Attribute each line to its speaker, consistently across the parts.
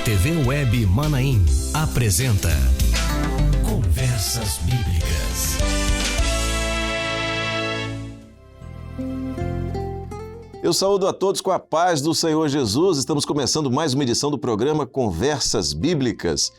Speaker 1: TV Web Manaim apresenta Conversas Bíblicas.
Speaker 2: Eu saúdo a todos com a paz do Senhor Jesus. Estamos começando mais uma edição do programa Conversas Bíblicas.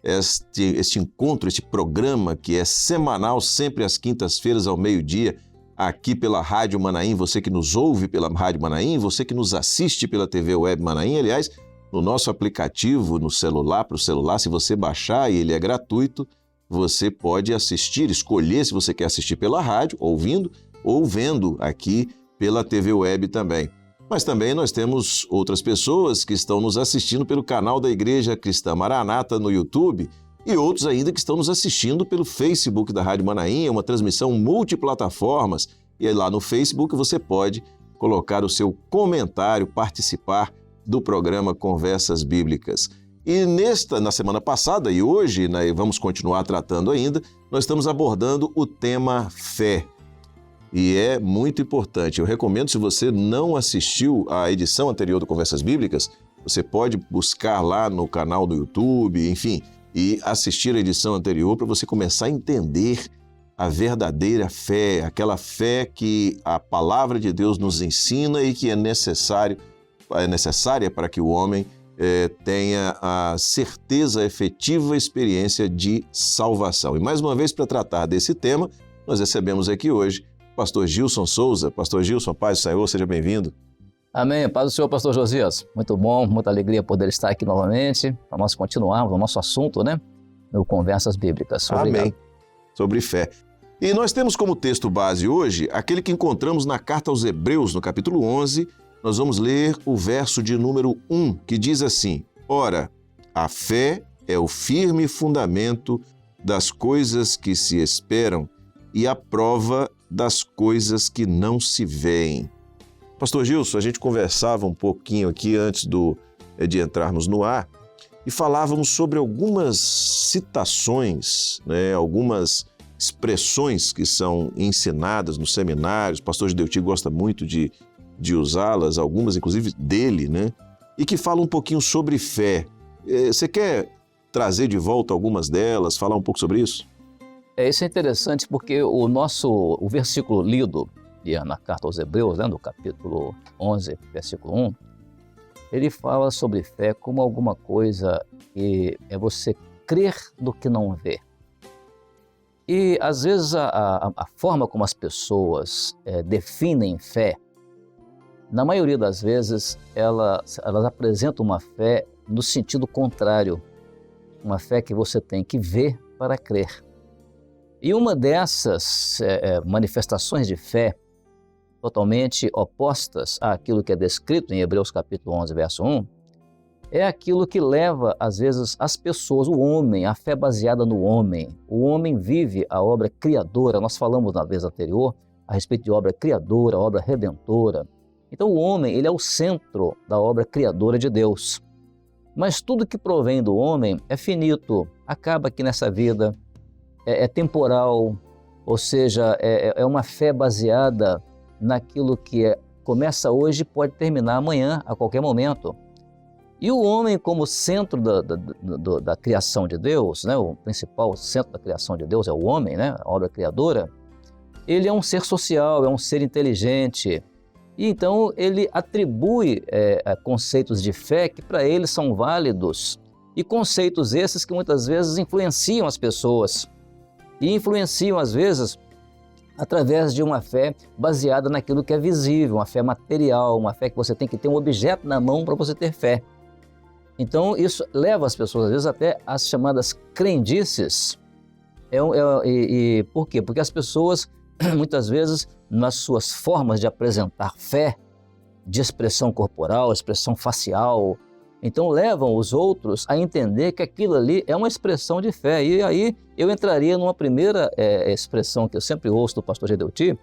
Speaker 2: Este encontro, este programa que é semanal, sempre às quintas-feiras ao meio-dia, aqui pela Rádio Manaim, você que nos ouve pela Rádio Manaim, você que nos assiste pela TV Web Manaim, aliás, no nosso aplicativo no celular, para o celular, se você baixar e ele é gratuito, você pode assistir, escolher se você quer assistir pela rádio, ouvindo, ou vendo aqui pela TV Web também. Mas também nós temos outras pessoas que estão nos assistindo pelo canal da Igreja Cristã Maranata no YouTube e outros ainda que estão nos assistindo pelo Facebook da Rádio Manaim. É uma transmissão multiplataformas e lá no Facebook você pode colocar o seu comentário, participar do programa Conversas Bíblicas. E na semana passada e hoje, vamos continuar tratando ainda, nós estamos abordando o tema fé. E é muito importante. Eu recomendo, se você não assistiu à edição anterior do Conversas Bíblicas, você pode buscar lá no canal do YouTube, enfim, e assistir a edição anterior para você começar a entender a verdadeira fé, aquela fé que a palavra de Deus nos ensina e que é necessária para que o homem tenha a certeza, a efetiva experiência de salvação. E mais uma vez, para tratar desse tema, nós recebemos aqui hoje o pastor Gilson Souza. Pastor Gilson, paz do Senhor, seja bem-vindo.
Speaker 3: Amém, paz do Senhor, pastor Josias. Muito bom, muita alegria poder estar aqui novamente, para nós continuarmos o nosso assunto, no Conversas Bíblicas. Obrigado.
Speaker 2: Amém, sobre fé. E nós temos como texto base hoje aquele que encontramos na carta aos Hebreus, no capítulo 11, nós vamos ler o verso de número 1, que diz assim: Ora, a fé é o firme fundamento das coisas que se esperam e a prova das coisas que não se veem. Pastor Gilson, a gente conversava um pouquinho aqui antes de entrarmos no ar e falávamos sobre algumas citações, algumas expressões que são ensinadas nos seminários. O pastor Gideuti gosta muito de usá-las, algumas inclusive dele, e que falam um pouquinho sobre fé. Você quer trazer de volta algumas delas, falar um pouco sobre isso?
Speaker 3: Isso é interessante porque o versículo lido na carta aos Hebreus, no capítulo 11, versículo 1, ele fala sobre fé como alguma coisa que é você crer do que não vê. E às vezes a forma como as pessoas definem fé, na maioria das vezes elas apresentam uma fé no sentido contrário, uma fé que você tem que ver para crer. E uma dessas manifestações de fé totalmente opostas àquilo que é descrito em Hebreus capítulo 11, verso 1, é aquilo que leva, às vezes, as pessoas, o homem, a fé baseada no homem. O homem vive a obra criadora. Nós falamos na vez anterior a respeito de obra criadora, obra redentora. Então o homem, ele é o centro da obra criadora de Deus. Mas tudo que provém do homem é finito, acaba aqui nessa vida, é temporal, ou seja, é uma fé baseada naquilo que começa hoje e pode terminar amanhã, a qualquer momento. E o homem, como centro da criação de Deus, o principal centro da criação de Deus é o homem, a obra criadora, ele é um ser social, é um ser inteligente. E então ele atribui conceitos de fé que para ele são válidos, e conceitos esses que muitas vezes influenciam as pessoas. E influenciam, às vezes, através de uma fé baseada naquilo que é visível, uma fé material, uma fé que você tem que ter um objeto na mão para você ter fé. Então, isso leva as pessoas, às vezes, até às chamadas crendices. Por quê? Porque as pessoas, muitas vezes, nas suas formas de apresentar fé, de expressão corporal, expressão facial, então levam os outros a entender que aquilo ali é uma expressão de fé. E aí eu entraria numa primeira expressão que eu sempre ouço do pastor Gideuti,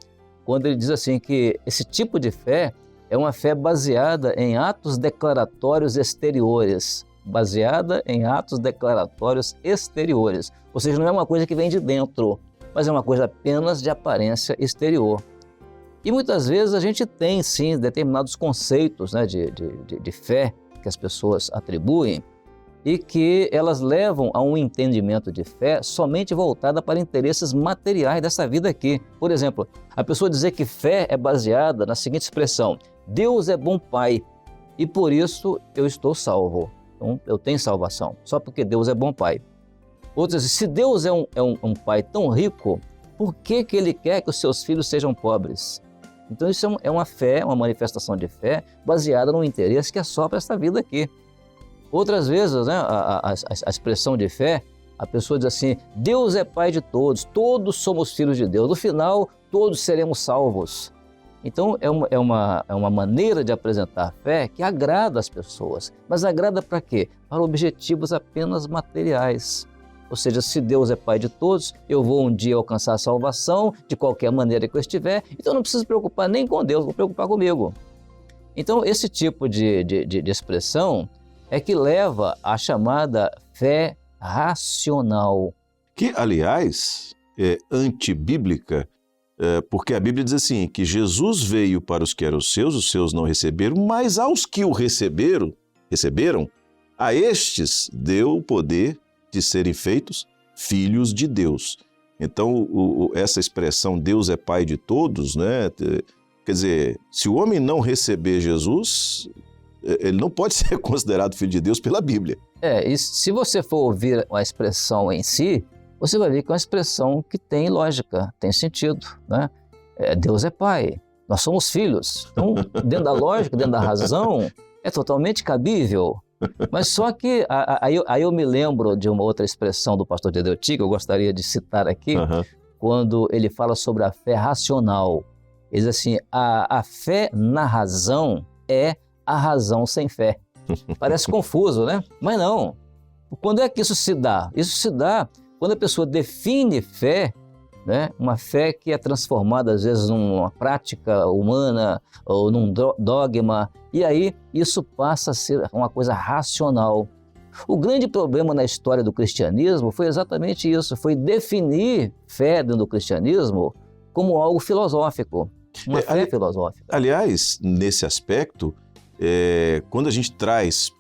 Speaker 3: quando ele diz assim que esse tipo de fé é uma fé baseada em atos declaratórios exteriores. Baseada em atos declaratórios exteriores. Ou seja, não é uma coisa que vem de dentro, mas é uma coisa apenas de aparência exterior. E muitas vezes a gente tem, sim, determinados conceitos de fé que as pessoas atribuem, e que elas levam a um entendimento de fé somente voltada para interesses materiais dessa vida aqui. Por exemplo, a pessoa dizer que fé é baseada na seguinte expressão: Deus é bom Pai e por isso eu estou salvo. Então, eu tenho salvação, só porque Deus é bom Pai. Outras dizem, se Deus é um Pai tão rico, por que Ele quer que os seus filhos sejam pobres? Então isso é uma fé, uma manifestação de fé baseada no interesse que é só para esta vida aqui. Outras vezes, né, a expressão de fé, a pessoa diz assim, Deus é Pai de todos, todos somos filhos de Deus, no final todos seremos salvos. Então é uma maneira de apresentar fé que agrada as pessoas, mas agrada para quê? Para objetivos apenas materiais. Ou seja, se Deus é Pai de todos, eu vou um dia alcançar a salvação de qualquer maneira que eu estiver, então eu não preciso me preocupar nem com Deus, vou me preocupar comigo. Então esse tipo de expressão é que leva à chamada fé racional.
Speaker 2: Que, aliás, é antibíblica, porque a Bíblia diz assim, que Jesus veio para os que eram os seus não receberam, mas aos que o receberam, a estes deu o poder de serem feitos filhos de Deus. Então, essa expressão Deus é Pai de todos, né? Quer dizer, se o homem não receber Jesus, ele não pode ser considerado filho de Deus pela Bíblia.
Speaker 3: E se você for ouvir a expressão em si, você vai ver que é uma expressão que tem lógica, tem sentido, né? Deus é Pai, nós somos filhos. Então, dentro da lógica, dentro da razão, é totalmente cabível. Mas só que aí eu me lembro de uma outra expressão do pastor Dedeuti, que eu gostaria de citar aqui, quando ele fala sobre a fé racional. Ele diz assim, a fé na razão é a razão sem fé. Parece confuso, né? Mas não. Quando é que isso se dá? Isso se dá quando a pessoa define fé, né? Uma fé que é transformada às vezes numa prática humana ou num dogma, e aí isso passa a ser uma coisa racional. O grande problema na história do cristianismo foi exatamente isso, foi definir fé dentro do cristianismo como algo filosófico, uma fé filosófica.
Speaker 2: Aliás, nesse aspecto, quando a gente traz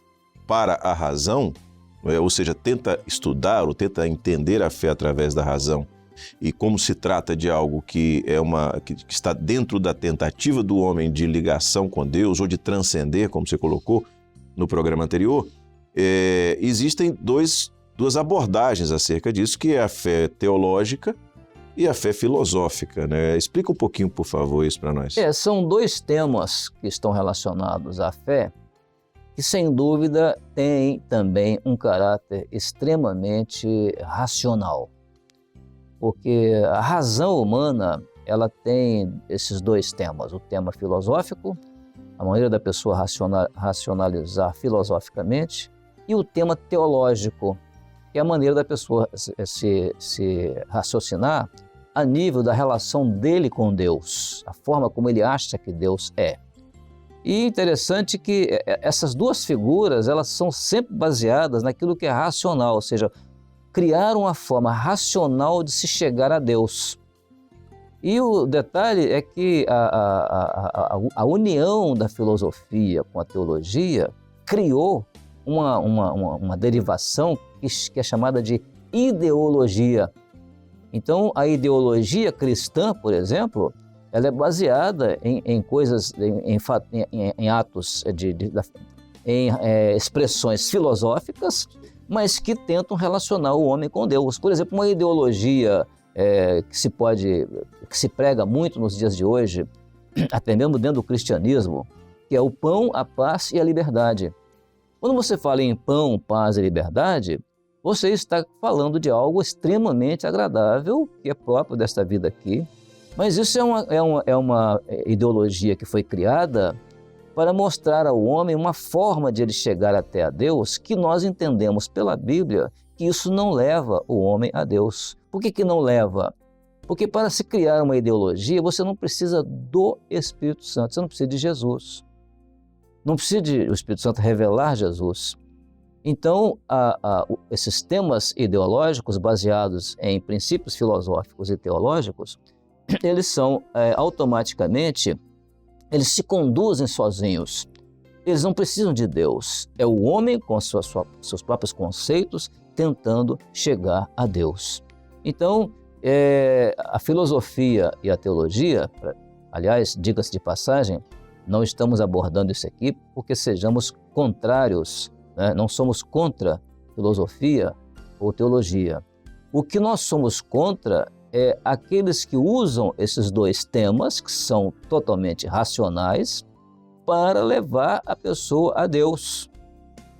Speaker 2: para a razão, ou seja, tenta estudar ou tenta entender a fé através da razão, e como se trata de algo que está dentro da tentativa do homem de ligação com Deus ou de transcender, como você colocou no programa anterior, existem duas abordagens acerca disso, que é a fé teológica e a fé filosófica, né? Explica um pouquinho, por favor, isso para nós.
Speaker 3: São dois temas que estão relacionados à fé, que sem dúvida têm também um caráter extremamente racional. Porque a razão humana, ela tem esses dois temas, o tema filosófico, a maneira da pessoa racionalizar filosoficamente, e o tema teológico, que é a maneira da pessoa se raciocinar a nível da relação dele com Deus, a forma como ele acha que Deus é. E interessante que essas duas figuras, elas são sempre baseadas naquilo que é racional, ou seja, criar uma forma racional de se chegar a Deus. E o detalhe é que a união da filosofia com a teologia criou uma derivação que é chamada de ideologia. Então, a ideologia cristã, por exemplo, ela é baseada em coisas, em atos, em expressões filosóficas, mas que tentam relacionar o homem com Deus. Por exemplo, uma ideologia que se prega muito nos dias de hoje, até mesmo dentro do cristianismo, que é o pão, a paz e a liberdade. Quando você fala em pão, paz e liberdade, você está falando de algo extremamente agradável, que é próprio desta vida aqui, mas isso é uma ideologia que foi criada para mostrar ao homem uma forma de ele chegar até a Deus que nós entendemos pela Bíblia que isso não leva o homem a Deus. Por que não leva? Porque para se criar uma ideologia, você não precisa do Espírito Santo, você não precisa de Jesus. Não precisa do Espírito Santo revelar Jesus. Então, esses temas ideológicos baseados em princípios filosóficos e teológicos, eles são automaticamente, eles se conduzem sozinhos. eles não precisam de Deus. É o homem com seus próprios conceitos tentando chegar a Deus. Então, a filosofia e a teologia, aliás, diga-se de passagem, não estamos abordando isso aqui porque sejamos contrários, né? Não somos contra filosofia ou teologia. O que nós somos contra é aqueles que usam esses dois temas, que são totalmente racionais, para levar a pessoa a Deus.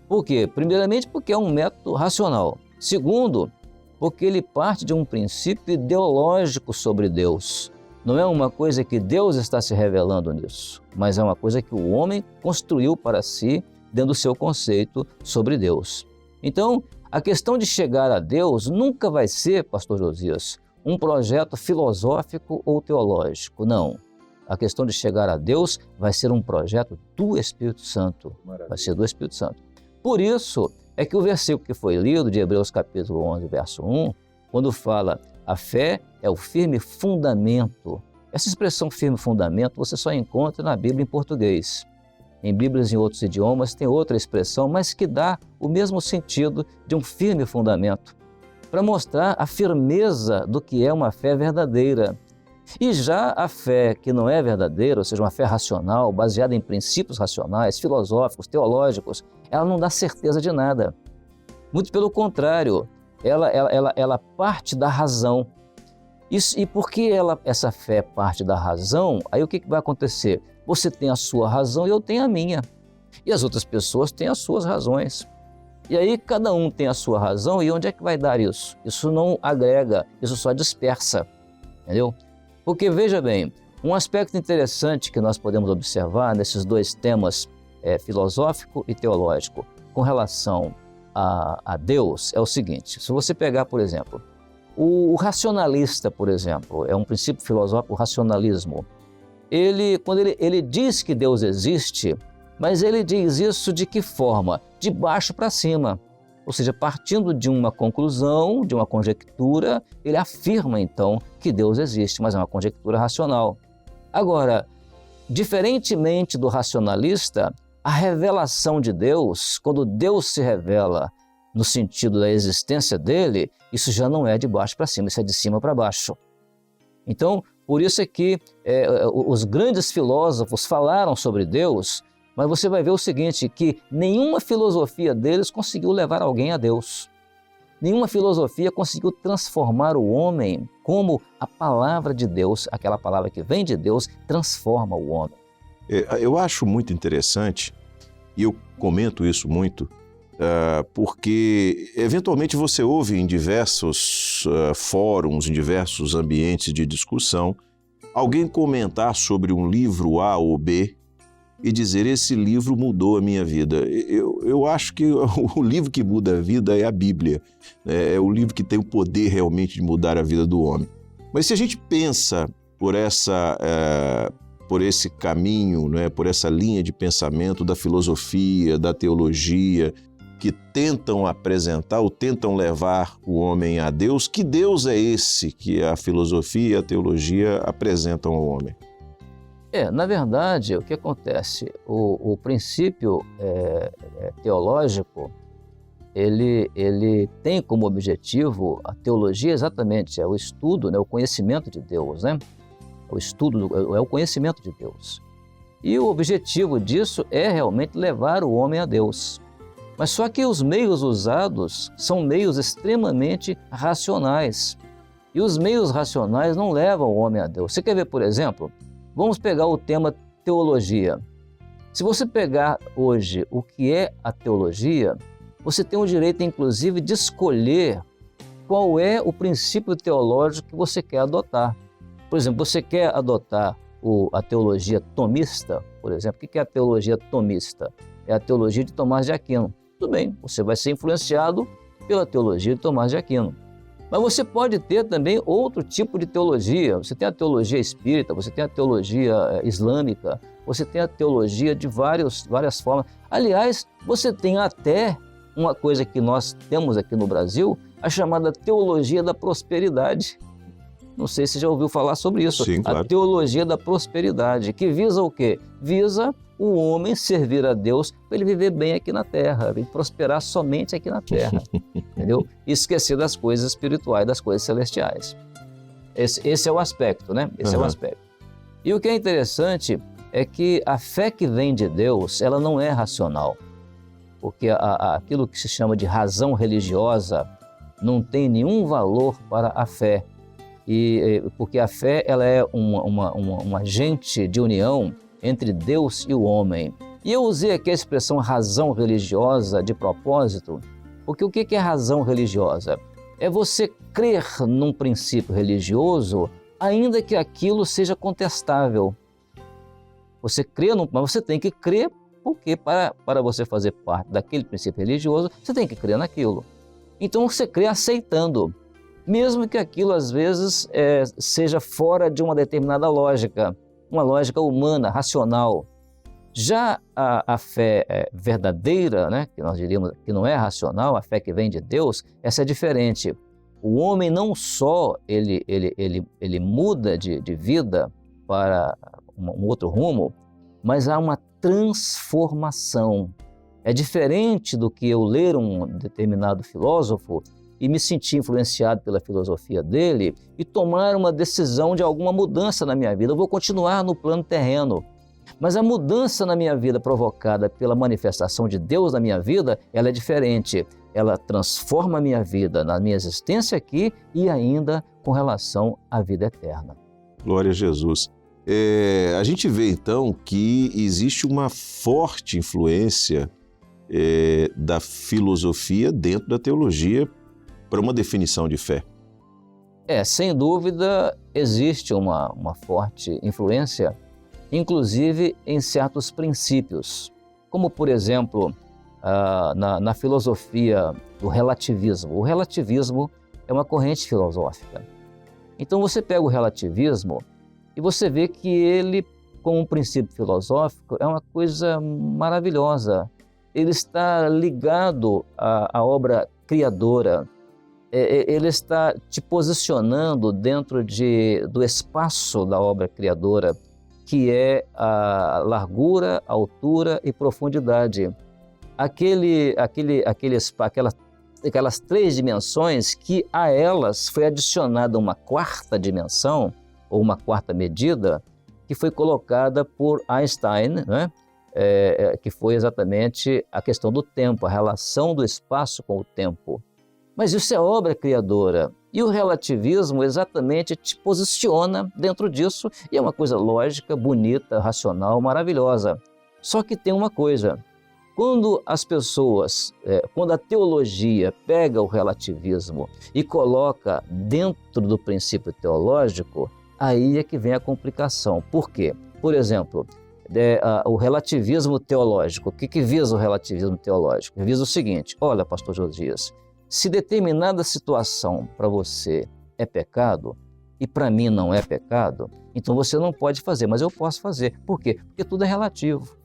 Speaker 3: Por quê? Primeiramente, porque é um método racional. Segundo, porque ele parte de um princípio ideológico sobre Deus. Não é uma coisa que Deus está se revelando nisso, mas é uma coisa que o homem construiu para si dentro do seu conceito sobre Deus. Então, a questão de chegar a Deus nunca vai ser, pastor Josias, um projeto filosófico ou teológico, não. A questão de chegar a Deus vai ser um projeto do Espírito Santo. Maravilha. Vai ser do Espírito Santo. Por isso é que o versículo que foi lido de Hebreus capítulo 11, verso 1, quando fala a fé é o firme fundamento. Essa expressão firme fundamento você só encontra na Bíblia em português. Em Bíblias em outros idiomas tem outra expressão, mas que dá o mesmo sentido de um firme fundamento, para mostrar a firmeza do que é uma fé verdadeira. E já a fé que não é verdadeira, ou seja, uma fé racional, baseada em princípios racionais, filosóficos, teológicos, ela não dá certeza de nada. Muito pelo contrário, ela parte da razão. E porque essa fé parte da razão, aí o que vai acontecer? Você tem a sua razão e eu tenho a minha. E as outras pessoas têm as suas razões. E aí cada um tem a sua razão, e onde é que vai dar isso? Isso não agrega, isso só dispersa, entendeu? Porque veja bem, um aspecto interessante que nós podemos observar nesses dois temas filosófico e teológico com relação a Deus é o seguinte: se você pegar, por exemplo, o racionalista, por exemplo, é um princípio filosófico, o racionalismo. Quando ele diz que Deus existe, mas ele diz isso de que forma? De baixo para cima. Ou seja, partindo de uma conclusão, de uma conjectura, ele afirma então que Deus existe, mas é uma conjectura racional. Agora, diferentemente do racionalista, a revelação de Deus, quando Deus se revela no sentido da existência dele, isso já não é de baixo para cima, isso é de cima para baixo. Então, por isso é que os grandes filósofos falaram sobre Deus, mas você vai ver o seguinte, que nenhuma filosofia deles conseguiu levar alguém a Deus. Nenhuma filosofia conseguiu transformar o homem como a palavra de Deus, aquela palavra que vem de Deus, transforma o homem.
Speaker 2: Eu acho muito interessante, e eu comento isso muito, porque eventualmente você ouve em diversos fóruns, em diversos ambientes de discussão, alguém comentar sobre um livro A ou B e dizer: esse livro mudou a minha vida. Eu acho que o livro que muda a vida é a Bíblia, é o livro que tem o poder realmente de mudar a vida do homem. Mas se a gente pensa por esse caminho, né, por essa linha de pensamento da filosofia, da teologia, que tentam apresentar ou tentam levar o homem a Deus, que Deus é esse que a filosofia e a teologia apresentam ao homem?
Speaker 3: Na verdade, o que acontece? O princípio teológico, ele tem como objetivo, a teologia exatamente, é o estudo, né, o conhecimento de Deus, né? O estudo é o conhecimento de Deus. E o objetivo disso é realmente levar o homem a Deus. Mas só que os meios usados são meios extremamente racionais. E os meios racionais não levam o homem a Deus. Você quer ver, por exemplo? Vamos pegar o tema teologia. Se você pegar hoje o que é a teologia, você tem o direito, inclusive, de escolher qual é o princípio teológico que você quer adotar. Por exemplo, você quer adotar a teologia tomista, por exemplo. O que é a teologia tomista? É a teologia de Tomás de Aquino. Tudo bem, você vai ser influenciado pela teologia de Tomás de Aquino. Mas você pode ter também outro tipo de teologia. Você tem a teologia espírita, você tem a teologia islâmica, você tem a teologia de várias formas. Aliás, você tem até uma coisa que nós temos aqui no Brasil, a chamada teologia da prosperidade. Não sei se você já ouviu falar sobre isso.
Speaker 2: Sim, claro.
Speaker 3: A teologia da prosperidade, que visa o quê? Visa o homem servir a Deus para ele viver bem aqui na terra, ele prosperar somente aqui na terra, entendeu? E esquecer das coisas espirituais, das coisas celestiais. Esse é o aspecto, né? Esse é o aspecto. E o que é interessante é que a fé que vem de Deus, ela não é racional, porque aquilo que se chama de razão religiosa não tem nenhum valor para a fé, porque a fé ela é um agente de união entre Deus e o homem. E eu usei aqui a expressão razão religiosa de propósito, porque o que é razão religiosa? É você crer num princípio religioso, ainda que aquilo seja contestável. Você crê, mas você tem que crer, porque para você fazer parte daquele princípio religioso, você tem que crer naquilo. Então você crê aceitando, mesmo que aquilo às vezes seja fora de uma determinada lógica, uma lógica humana, racional. Já a fé verdadeira, né, que nós diríamos que não é racional, a fé que vem de Deus, essa é diferente. O homem não só ele muda de vida para um outro rumo, mas há uma transformação. É diferente do que eu ler um determinado filósofo e me sentir influenciado pela filosofia dele e tomar uma decisão de alguma mudança na minha vida. Eu vou continuar no plano terreno, mas a mudança na minha vida provocada pela manifestação de Deus na minha vida, ela é diferente. Ela transforma a minha vida, na minha existência aqui e ainda com relação à vida eterna.
Speaker 2: Glória a Jesus. A gente vê então que existe uma forte influência da filosofia dentro da teologia para uma definição de fé.
Speaker 3: Sem dúvida existe uma forte influência, inclusive em certos princípios, como por exemplo na filosofia do relativismo. O relativismo é uma corrente filosófica. Então você pega o relativismo e você vê que ele, como um princípio filosófico, é uma coisa maravilhosa. Ele está ligado à obra criadora. Ele está te posicionando dentro do espaço da obra criadora, que é a largura, altura e profundidade. Aquelas três dimensões que a elas foi adicionada uma quarta dimensão, ou uma quarta medida, que foi colocada por Einstein, né? Que foi exatamente a questão do tempo, a relação do espaço com o tempo. Mas isso é obra criadora. E o relativismo exatamente te posiciona dentro disso, e é uma coisa lógica, bonita, racional, maravilhosa. Só que tem uma coisa: quando as pessoas, quando a teologia pega o relativismo e coloca dentro do princípio teológico, aí é que vem a complicação. Por quê? Por exemplo, o relativismo teológico. O que visa o relativismo teológico? Visa o seguinte: olha, pastor Josias, se determinada situação para você é pecado e para mim não é pecado, então você não pode fazer, mas eu posso fazer. Por quê? Porque tudo é relativo.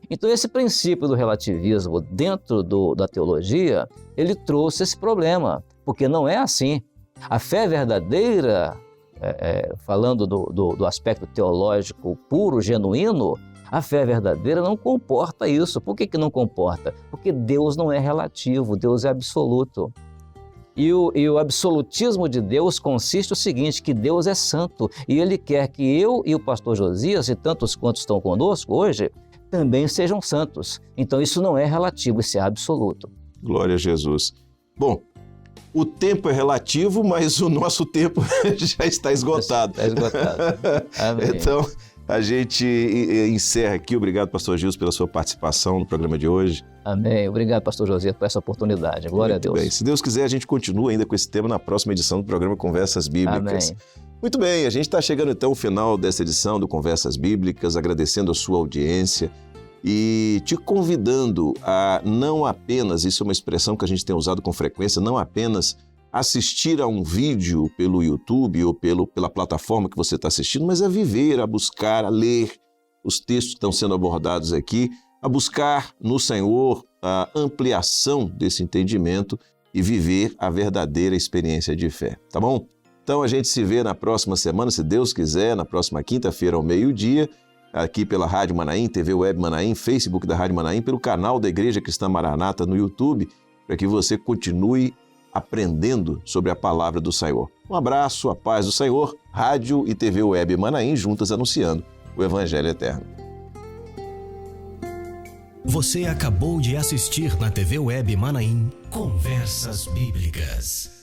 Speaker 3: Então esse princípio do relativismo dentro da teologia, ele trouxe esse problema, porque não é assim. A fé verdadeira, falando do aspecto teológico puro, genuíno, a fé verdadeira não comporta isso. Por que não comporta? Porque Deus não é relativo, Deus é absoluto. E o absolutismo de Deus consiste no seguinte, que Deus é santo e Ele quer que eu e o pastor Josias e tantos quantos estão conosco hoje também sejam santos. Então isso não é relativo, isso é absoluto.
Speaker 2: Glória a Jesus. Bom, o tempo é relativo, mas o nosso tempo já está esgotado.
Speaker 3: Está esgotado. Amém.
Speaker 2: Então, a gente encerra aqui. Obrigado, pastor Gilson, pela sua participação no programa de hoje.
Speaker 3: Amém. Obrigado, pastor Josias, por essa oportunidade. Glória
Speaker 2: Muito
Speaker 3: a Deus.
Speaker 2: bem. Se Deus quiser, a gente continua ainda com esse tema na próxima edição do programa Conversas Bíblicas.
Speaker 3: Amém.
Speaker 2: Muito bem, a gente está chegando então ao final dessa edição do Conversas Bíblicas, agradecendo a sua audiência e te convidando a não apenas, isso é uma expressão que a gente tem usado com frequência, não apenas assistir a um vídeo pelo YouTube ou pela plataforma que você está assistindo, mas a viver, a buscar, a ler os textos que estão sendo abordados aqui, a buscar no Senhor a ampliação desse entendimento e viver a verdadeira experiência de fé, tá bom? Então a gente se vê na próxima semana, se Deus quiser, na próxima quinta-feira ao meio-dia, aqui pela Rádio Manaim, TV Web Manaim, Facebook da Rádio Manaim, pelo canal da Igreja Cristã Maranata no YouTube, para que você continue aprendendo sobre a palavra do Senhor. Um abraço, a paz do Senhor, Rádio e TV Web Manaim, juntas anunciando o Evangelho Eterno.
Speaker 1: Você acabou de assistir na TV Web Manaim Conversas Bíblicas.